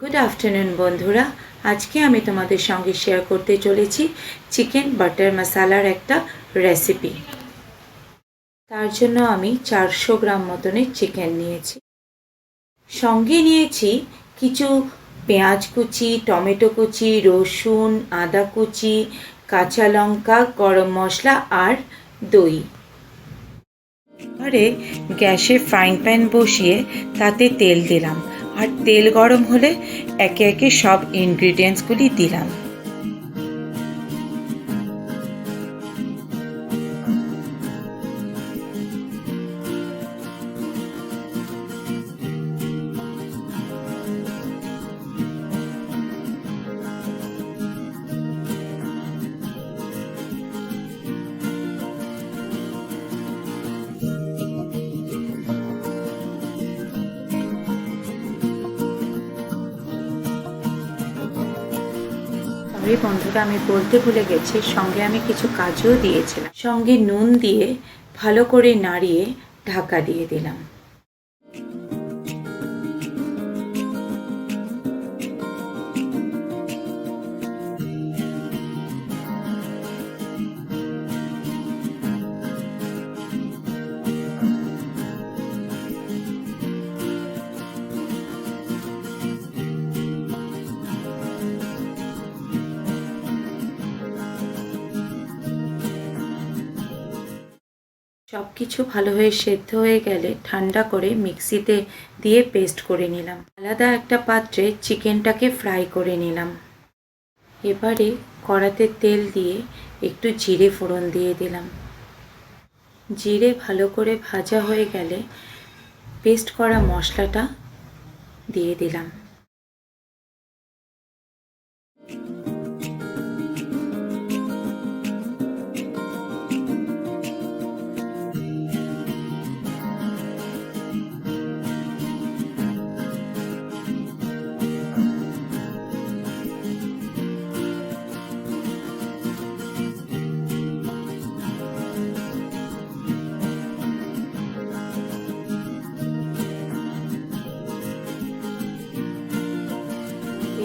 Good afternoon বন্ধুরা, আজকে আমি তোমাদের সঙ্গে শেয়ার করতে চলেছি চিকেন বাটার মশালার একটা রেসিপি। তার জন্য আমি 400 গ্রাম মতনের চিকেন নিয়েছি। সঙ্গে নিয়েছি কিছু পেঁয়াজ কুচি, টমেটো কুচি, রসুন, আদা কুচি, কাঁচা লঙ্কা, গরম মশলা আর দই। এবারে গ্যাসে ফ্রাইং প্যান বসিয়ে তাতে তেল দিলাম, আর তেল গরম হলে একে একে সব ইনগ্রিডিয়েন্টসগুলি দিলাম। বন্ধুরা, আমি বলতে ভুলে গেছি, সঙ্গে আমি কিছু কাজুও দিয়েছিলাম। সঙ্গে নুন দিয়ে ভালো করে নাড়িয়ে ঢাকা দিয়ে দিলাম। সব কিছু ভালো হয়ে সেদ্ধ হয়ে গেলে ঠান্ডা করে মিক্সিতে দিয়ে পেস্ট করে নিলাম। আলাদা একটা পাত্রে চিকেনটাকে ফ্রাই করে নিলাম। এবারে কড়াতে তেল দিয়ে একটু জিরে ফোড়ন দিয়ে দিলাম। জিরে ভালো করে ভাজা হয়ে গেলে পেস্ট করা মশলাটা দিয়ে দিলাম।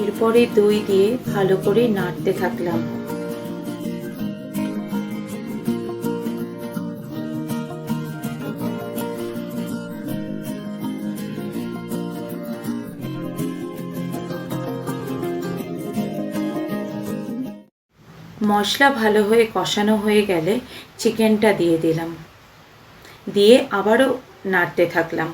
এরপরে দই দিয়ে ভালো করে নাড়তে থাকলাম। মশলা ভালো হয়ে কষানো হয়ে গেলে চিকেনটা দিয়ে দিলাম, দিয়ে আবারও নাড়তে থাকলাম।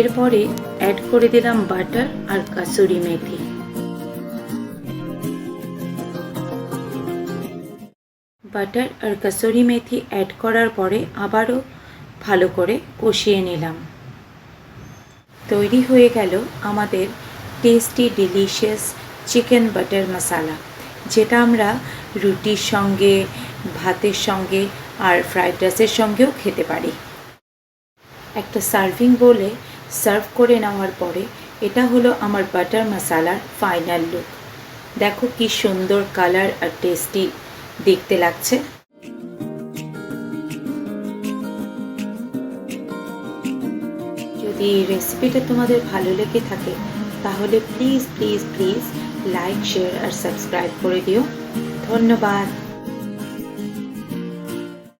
এরপরে অ্যাড করে দিলাম বাটার আর কাসুরি মেথি। বাটার আর কাসুরি মেথি অ্যাড করার পরে আবারও ভালো করে কষিয়ে নিলাম। তৈরি হয়ে গেল আমাদের টেস্টি ডিলিশিয়াস চিকেন বাটার মশালা, যেটা আমরা রুটির সঙ্গে, ভাতের সঙ্গে আর ফ্রাইড রাইসের সঙ্গেও খেতে পারি। একটা সার্ভিং বোলে সার্ভ করে নেওয়ার পরে এটা হলো আমার বাটার মশালার ফাইনাল লুক। দেখো কি সুন্দর কালার আর টেস্টি দেখতে লাগছে। যদি এই রেসিপিটা তোমাদের ভালো লেগে থাকে তাহলে please please please like, share আর সাবস্ক্রাইব করে দিও। ধন্যবাদ।